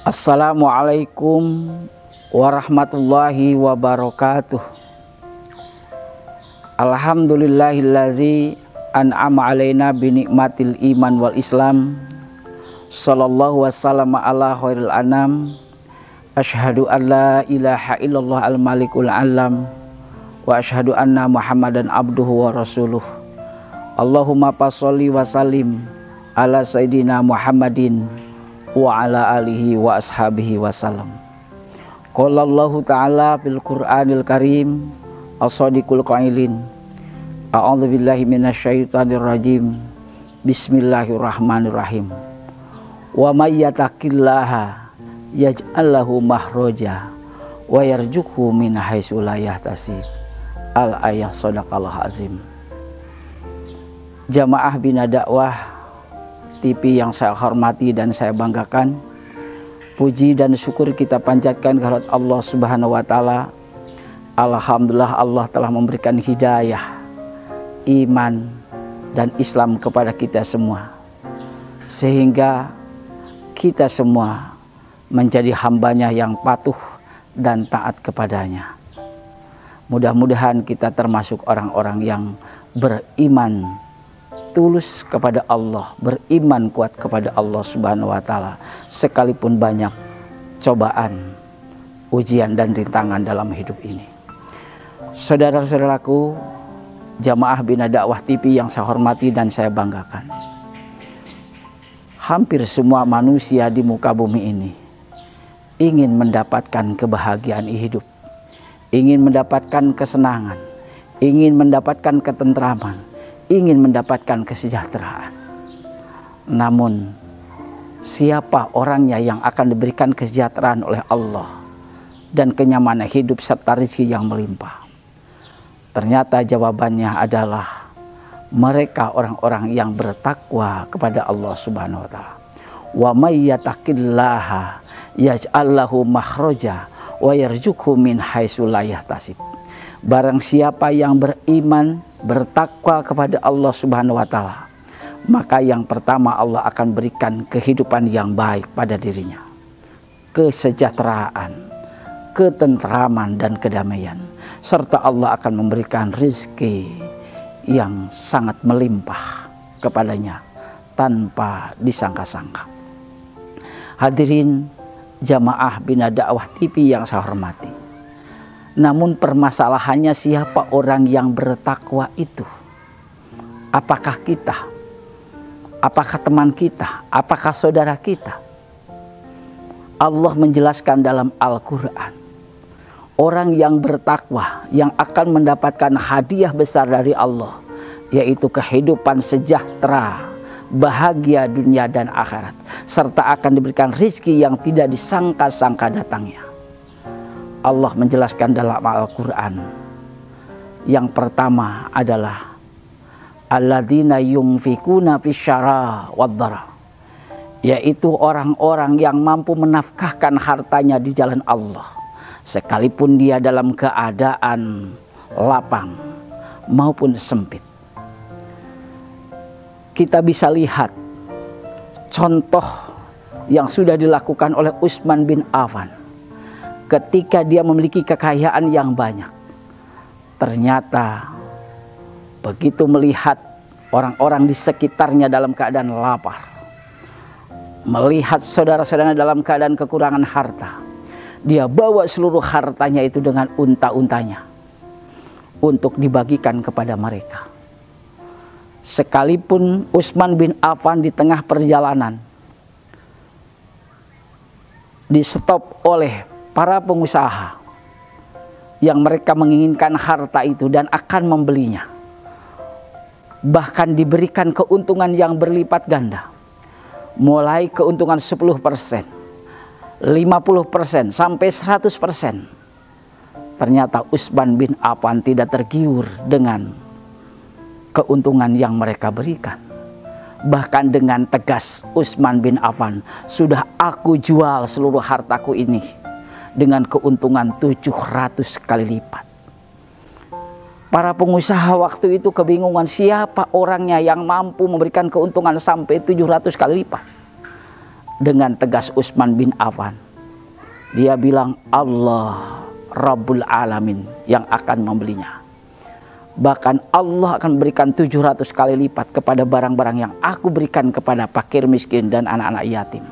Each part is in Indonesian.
Assalamualaikum warahmatullahi wabarakatuh. Alhamdulillahillazi an'ama alaina binikmatil iman wal islam. Sallallahu wasallam ala khairil anam. Asyhadu an la ilaha illallah al-malikul alam. Wa asyhadu anna muhammadan abduhu wa rasuluh. Allahumma fasholli wa sallim ala sayyidina Muhammadin wa ala alihi wa ashabihi wasallam. Qala Allahu ta'ala fil Qur'anil Karim as-sadiqul qailin. A'udzu billahi minasyaitonir rajim. Bismillahirrahmanirrahim. Wa may yattaqillaha yaj'al lahu makhraja wa yarzuqhu min haitsu la yahtasib. Al-ayah shadaqallahu azim. Jamaah Bina Dakwah TV yang saya hormati dan saya banggakan, puji dan syukur kita panjatkan kehadirat Allah Subhanahu wa taala. Alhamdulillah, Allah telah memberikan hidayah, iman dan Islam kepada kita semua, sehingga kita semua menjadi hambanya yang patuh dan taat kepadanya. Mudah-mudahan kita termasuk orang-orang yang beriman tulus kepada Allah, beriman kuat kepada Allah Subhanahu wa taala, sekalipun banyak cobaan, ujian dan rintangan dalam hidup ini. Saudara-saudaraku, jamaah Bina Dakwah TV yang saya hormati dan saya banggakan, hampir semua manusia di muka bumi ini ingin mendapatkan kebahagiaan hidup, ingin mendapatkan kesenangan, ingin mendapatkan ketentraman, ingin mendapatkan kesejahteraan. Namun siapa orangnya yang akan diberikan kesejahteraan oleh Allah dan kenyamanan hidup serta rezeki yang melimpah? Ternyata jawabannya adalah mereka orang-orang yang bertakwa kepada Allah Subhanahu wa taala. Wa may yattaqillaha yaj'al lahu makhraja wa yarzuqhu min haitsu la yahtasib. Barang siapa yang beriman, bertakwa kepada Allah Subhanahu wa taala, maka yang pertama Allah akan berikan kehidupan yang baik pada dirinya, kesejahteraan, ketentraman dan kedamaian, serta Allah akan memberikan rezeki yang sangat melimpah kepadanya tanpa disangka-sangka. Hadirin jamaah Bina Dakwah TV yang saya hormati, namun permasalahannya, siapa orang yang bertakwa itu? Apakah kita? Apakah teman kita? Apakah saudara kita? Allah menjelaskan dalam Al-Quran, orang yang bertakwa yang akan mendapatkan hadiah besar dari Allah, yaitu kehidupan sejahtera, bahagia dunia dan akhirat, serta akan diberikan rizki yang tidak disangka-sangka datangnya. Allah menjelaskan dalam Al-Quran, yang pertama adalah alladzina yunfikuna fisyara wad-dhara, yaitu orang-orang yang mampu menafkahkan hartanya di jalan Allah, sekalipun dia dalam keadaan lapang maupun sempit. Kita bisa lihat contoh yang sudah dilakukan oleh Utsman bin Affan. Ketika dia memiliki kekayaan yang banyak, ternyata begitu melihat orang-orang di sekitarnya dalam keadaan lapar, melihat saudara-saudaranya dalam keadaan kekurangan harta, dia bawa seluruh hartanya itu dengan unta-untanya untuk dibagikan kepada mereka. Sekalipun Utsman bin Affan di tengah perjalanan di stop oleh para pengusaha yang mereka menginginkan harta itu dan akan membelinya, bahkan diberikan keuntungan yang berlipat ganda, mulai keuntungan 10%, 50% sampai 100%. Ternyata Utsman bin Affan tidak tergiur dengan keuntungan yang mereka berikan. Bahkan dengan tegas Utsman bin Affan, sudah aku jual seluruh hartaku ini dengan keuntungan 700 kali lipat. Para pengusaha waktu itu kebingungan, siapa orangnya yang mampu memberikan keuntungan sampai 700 kali lipat. dengan tegas Utsman bin Affan. Dia bilang Allah Rabbul Alamin yang akan membelinya. Bahkan Allah akan berikan 700 kali lipat kepada barang-barang yang aku berikan kepada fakir miskin dan anak-anak yatim.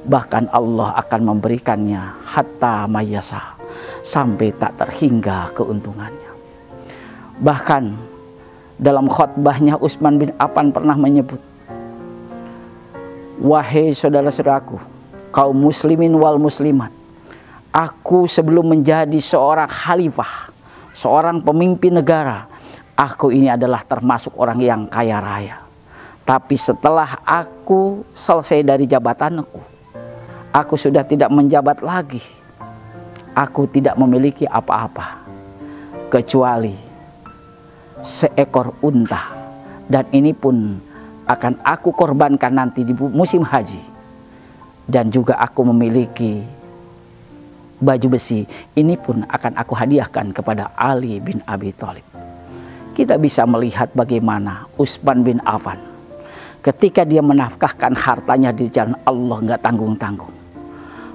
Bahkan Allah akan memberikannya hatta mayasa, sampai tak terhingga keuntungannya. Bahkan dalam khutbahnya Utsman bin Affan pernah menyebut, wahai saudara-saudaraku, kaum muslimin wal muslimat, aku sebelum menjadi seorang khalifah, seorang pemimpin negara, aku ini adalah termasuk orang yang kaya raya. Tapi setelah aku selesai dari jabatanku, aku sudah tidak menjabat lagi. Aku tidak memiliki apa-apa kecuali seekor unta, dan ini pun akan aku korbankan nanti di musim haji. Dan juga aku memiliki baju besi, ini pun akan aku hadiahkan kepada Ali bin Abi Thalib. Kita bisa melihat bagaimana Utsman bin Affan ketika dia menafkahkan hartanya di jalan Allah nggak tanggung-tanggung.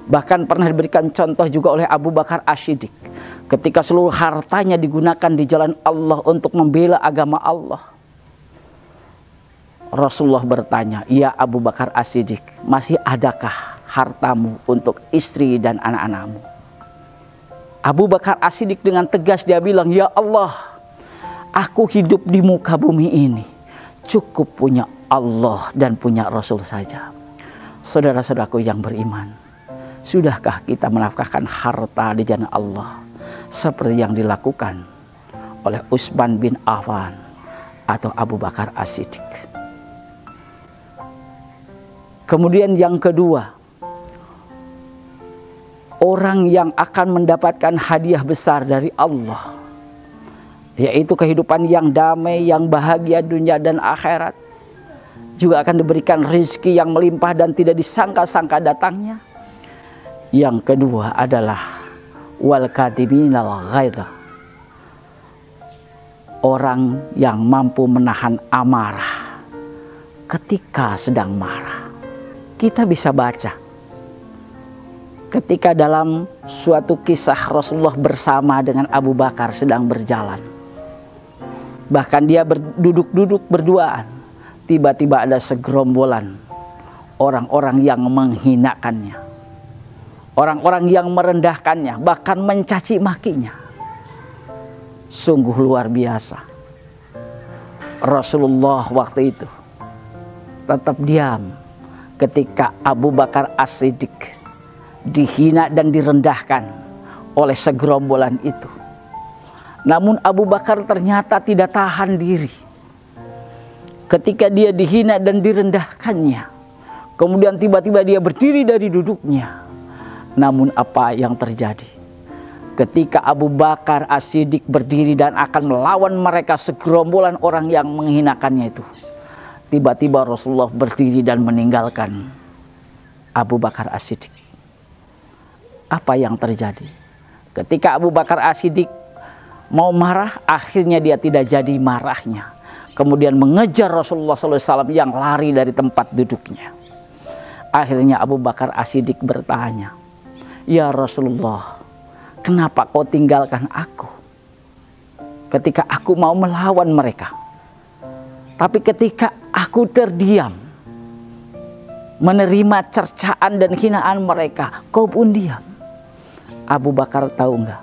Bahkan pernah diberikan contoh juga oleh Abu Bakar As-Siddiq ketika seluruh hartanya digunakan di jalan Allah untuk membela agama Allah. Rasulullah bertanya, ya Abu Bakar As-Siddiq, masih adakah hartamu untuk istri dan anak-anakmu? Abu Bakar As-Siddiq dengan tegas dia bilang, ya Allah, aku hidup di muka bumi ini cukup punya Allah dan punya Rasul saja. Saudara-saudaraku yang beriman, sudahkah kita menafkahkan harta di jalan Allah seperti yang dilakukan oleh Utsman bin Affan atau Abu Bakar As-Siddiq? Kemudian yang kedua, orang yang akan mendapatkan hadiah besar dari Allah, yaitu kehidupan yang damai, yang bahagia dunia dan akhirat, juga akan diberikan rezeki yang melimpah dan tidak disangka-sangka datangnya. Yang kedua adalah wal kadiminal ghaidha, orang yang mampu menahan amarah ketika sedang marah. Kita bisa baca ketika dalam suatu kisah Rasulullah bersama dengan Abu Bakar sedang berjalan. Bahkan dia duduk berduaan, tiba-tiba ada segerombolan orang-orang yang menghinakannya, orang-orang yang merendahkannya, bahkan mencaci makinya. Sungguh luar biasa. Rasulullah waktu itu tetap diam ketika Abu Bakar As-Siddiq dihina dan direndahkan oleh segerombolan itu. Namun Abu Bakar ternyata tidak tahan diri. Ketika dia dihina dan direndahkannya, kemudian tiba-tiba dia berdiri dari duduknya. Namun apa yang terjadi? Ketika Abu Bakar As-Siddiq berdiri dan akan melawan mereka segerombolan orang yang menghinakannya itu, tiba-tiba Rasulullah berdiri dan meninggalkan Abu Bakar As-Siddiq. Apa yang terjadi? Ketika Abu Bakar As-Siddiq mau marah, akhirnya dia tidak jadi marahnya. Kemudian mengejar Rasulullah SAW yang lari dari tempat duduknya. Akhirnya Abu Bakar As-Siddiq bertanya, ya Rasulullah, kenapa kau tinggalkan aku ketika aku mau melawan mereka? Tapi ketika aku terdiam, menerima cercaan dan hinaan mereka, kau pun diam. Abu Bakar tahu enggak?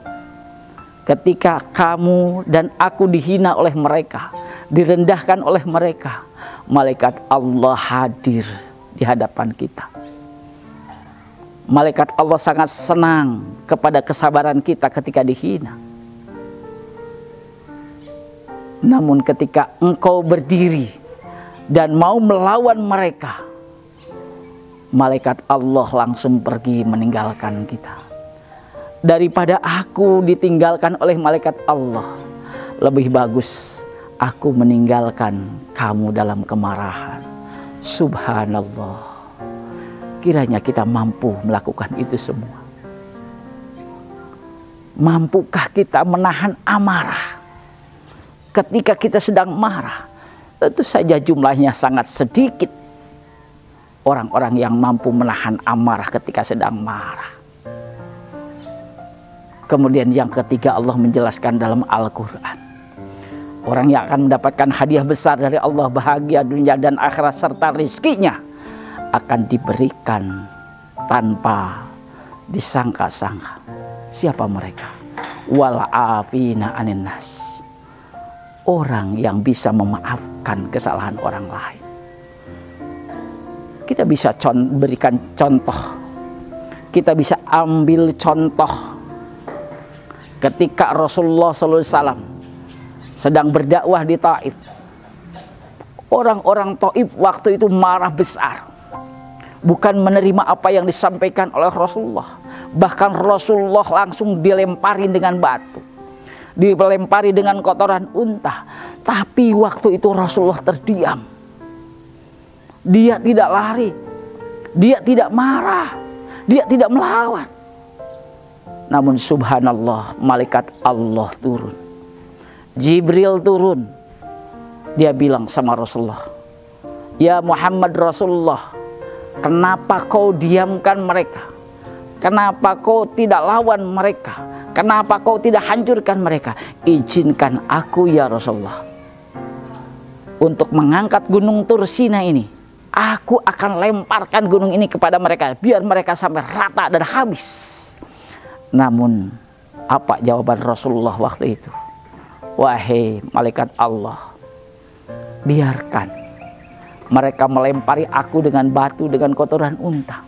Ketika kamu dan aku dihina oleh mereka, direndahkan oleh mereka, malaikat Allah hadir di hadapan kita. Malaikat Allah sangat senang kepada kesabaran kita ketika dihina. Namun ketika engkau berdiri dan mau melawan mereka, malaikat Allah langsung pergi meninggalkan kita. Daripada aku ditinggalkan oleh malaikat Allah, lebih bagus aku meninggalkan kamu dalam kemarahan. Subhanallah. Kiranya kita mampu melakukan itu semua. Mampukah kita menahan amarah ketika kita sedang marah? Tentu saja jumlahnya sangat sedikit. orang-orang yang mampu menahan amarah ketika sedang marah. Kemudian yang ketiga, Allah menjelaskan dalam Al-Quran, orang yang akan mendapatkan hadiah besar dari Allah, bahagia dunia dan akhirat serta rizkinya akan diberikan tanpa disangka-sangka. Siapa mereka? Wal afina anin nas, orang yang bisa memaafkan kesalahan orang lain. Kita bisa berikan contoh, kita bisa ambil contoh ketika Rasulullah SAW sedang berdakwah di Taif. Orang-orang Taif waktu itu marah besar, bukan menerima apa yang disampaikan oleh Rasulullah. Bahkan Rasulullah langsung dilempari dengan batu, dilempari dengan kotoran unta. Tapi waktu itu Rasulullah terdiam. Dia tidak lari, dia tidak marah, dia tidak melawan. Namun subhanallah, malaikat Allah turun, Jibril turun. Dia bilang sama Rasulullah, ya Muhammad Rasulullah, kenapa kau diamkan mereka? Kenapa kau tidak lawan mereka? Kenapa kau tidak hancurkan mereka? Izinkan aku ya Rasulullah untuk mengangkat gunung Tursina ini. Aku akan lemparkan gunung ini kepada mereka, biar mereka sampai rata dan habis. Namun apa jawaban Rasulullah waktu itu? Wahai malaikat Allah, biarkan mereka melempari aku dengan batu, dengan kotoran unta.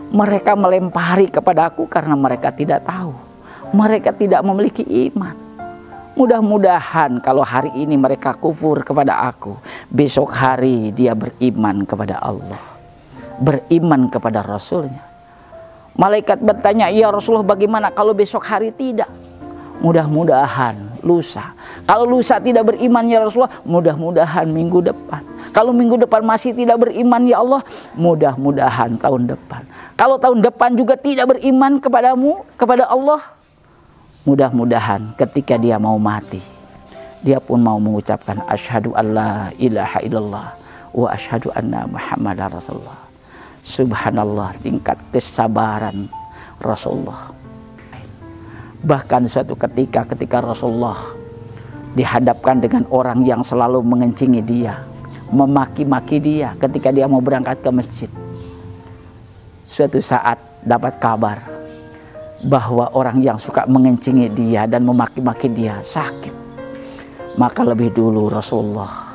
Mereka melempari kepada aku karena mereka tidak tahu, mereka tidak memiliki iman. Mudah-mudahan kalau hari ini mereka kufur kepada aku, besok hari dia beriman kepada Allah, beriman kepada Rasulnya. Malaikat bertanya, ya Rasulullah, bagaimana kalau besok hari tidak? Mudah-mudahan lusa. Kalau lusa tidak beriman ya Rasulullah, mudah-mudahan minggu depan. Kalau minggu depan masih tidak beriman ya Allah, mudah-mudahan tahun depan. Kalau tahun depan juga tidak beriman kepadamu, kepada Allah, mudah-mudahan ketika dia mau mati, dia pun mau mengucapkan asyhadu alla ilaha illallah wa asyhadu anna muhammadar rasulullah. Subhanallah, tingkat kesabaran Rasulullah. Bahkan suatu ketika Rasulullah dihadapkan dengan orang yang selalu mengencingi dia, memaki-maki dia ketika dia mau berangkat ke masjid. Suatu saat dapat kabar bahwa orang yang suka mengencingi dia dan memaki-maki dia sakit. Maka lebih dulu Rasulullah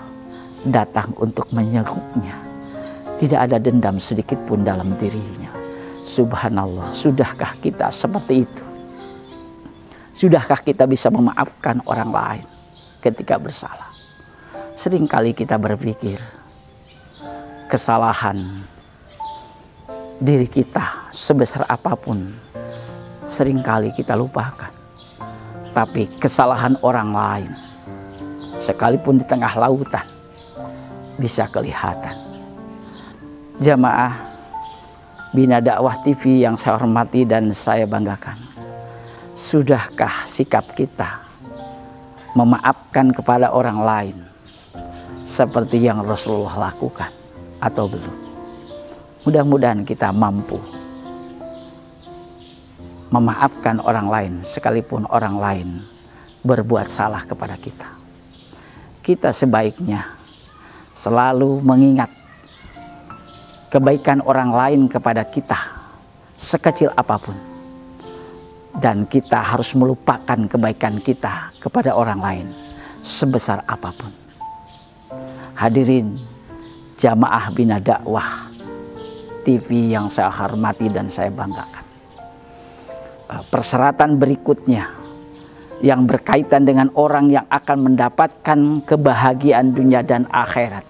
datang untuk menyenguknya. Tidak ada dendam sedikit pun dalam dirinya. Subhanallah, sudahkah kita seperti itu? Sudahkah kita bisa memaafkan orang lain ketika bersalah? Seringkali kita berpikir kesalahan diri kita sebesar apapun seringkali kita lupakan. Tapi kesalahan orang lain sekalipun di tengah lautan bisa kelihatan. Jamaah Bina Dakwah TV yang saya hormati dan saya banggakan, sudahkah sikap kita memaafkan kepada orang lain seperti yang Rasulullah lakukan atau belum? Mudah-mudahan kita mampu memaafkan orang lain sekalipun orang lain berbuat salah kepada kita. Kita sebaiknya selalu mengingat kebaikan orang lain kepada kita sekecil apapun, dan kita harus melupakan kebaikan kita kepada orang lain sebesar apapun. Hadirin jamaah Bina Dakwah TV yang saya hormati dan saya banggakan, persyaratan berikutnya yang berkaitan dengan orang yang akan mendapatkan kebahagiaan dunia dan akhirat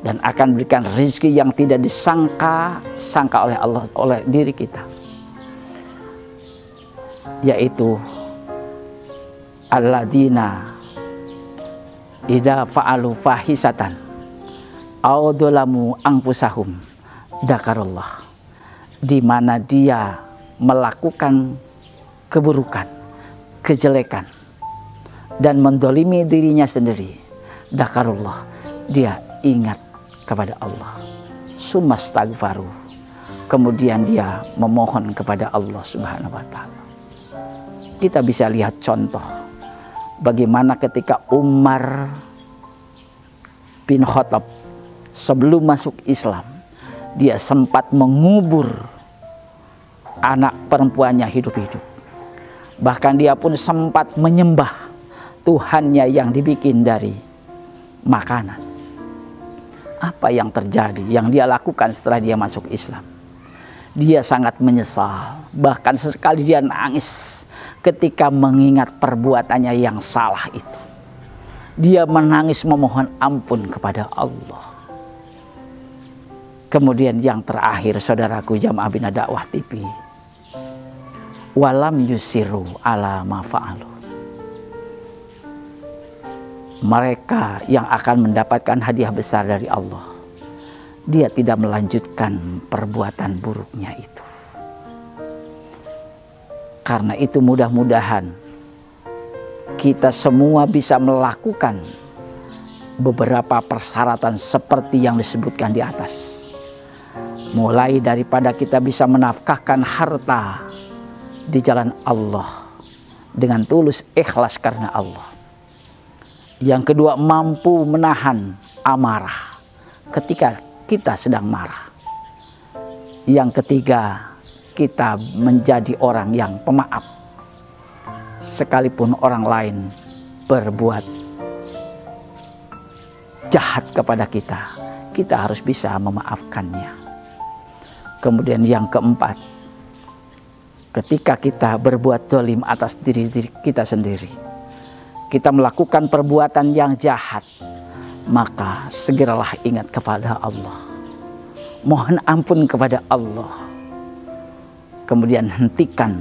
dan akan berikan rezeki yang tidak disangka oleh Allah, oleh diri kita, yaitu alladzina idza fa'alu fahisatan aw dzalamu anfusahum dzakarullah, di mana dia melakukan keburukan, kejelekan dan mendolimi dirinya sendiri, dzakarullah, dia ingat kepada Allah. sumastaghfaru, kemudian dia memohon kepada Allah Subhanahu wa taala. Kita bisa lihat contoh bagaimana ketika Umar bin Khattab sebelum masuk Islam, dia sempat mengubur anak perempuannya hidup-hidup. Bahkan dia pun sempat menyembah Tuhannya yang dibikin dari makanan. Apa yang terjadi, yang dia lakukan setelah dia masuk Islam? Dia sangat menyesal, bahkan sesekali dia nangis ketika mengingat perbuatannya yang salah itu. Dia menangis memohon ampun kepada Allah. Kemudian yang terakhir, saudaraku jamaah Bina Dakwah TV, walam yusiru ala ma fa'alu. Mereka yang akan mendapatkan hadiah besar dari Allah, dia tidak melanjutkan perbuatan buruknya itu. Karena itu mudah-mudahan kita semua bisa melakukan beberapa persyaratan seperti yang disebutkan di atas. Mulai daripada kita bisa menafkahkan harta di jalan Allah dengan tulus ikhlas karena Allah. Yang kedua, mampu menahan amarah ketika kita sedang marah. Yang ketiga, kita menjadi orang yang pemaaf. Sekalipun orang lain berbuat jahat kepada kita, kita harus bisa memaafkannya. Kemudian yang keempat, ketika kita berbuat zalim atas diri kita sendiri, kita melakukan perbuatan yang jahat, maka segeralah ingat kepada Allah. Mohon ampun kepada Allah. Kemudian hentikan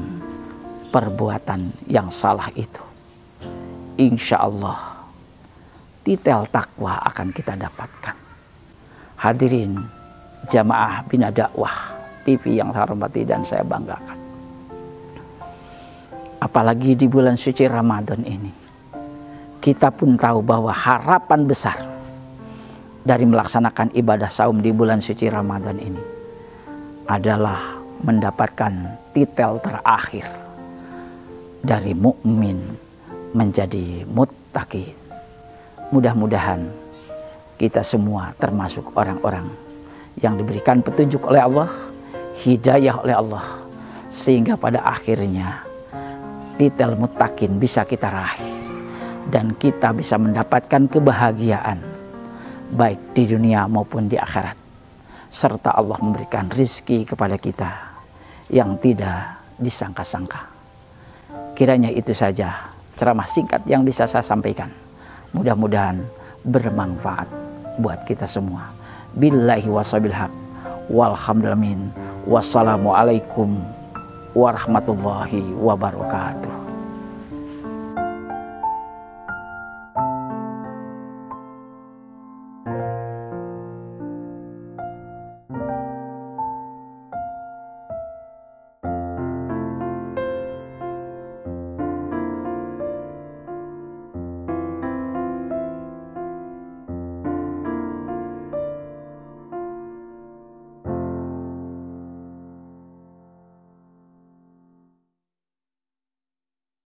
perbuatan yang salah itu. Insya Allah, titel takwa akan kita dapatkan. Hadirin jamaah Bina Dakwah TV yang saya hormati dan saya banggakan. Apalagi di bulan suci Ramadan ini, kita pun tahu bahwa harapan besar dari melaksanakan ibadah saum di bulan suci Ramadan ini adalah mendapatkan titel terakhir dari mukmin menjadi muttaqin. Mudah-mudahan kita semua termasuk orang-orang yang diberikan petunjuk oleh Allah, hidayah oleh Allah, sehingga pada akhirnya titel muttaqin bisa kita raih. Dan kita bisa mendapatkan kebahagiaan baik di dunia maupun di akhirat. Serta Allah memberikan rizki kepada kita yang tidak disangka-sangka. Kiranya itu saja ceramah singkat yang bisa saya sampaikan. Mudah-mudahan bermanfaat buat kita semua. Billahi wasabil haq. Walhamdulillah. Wassalamualaikum warahmatullahi wabarakatuh.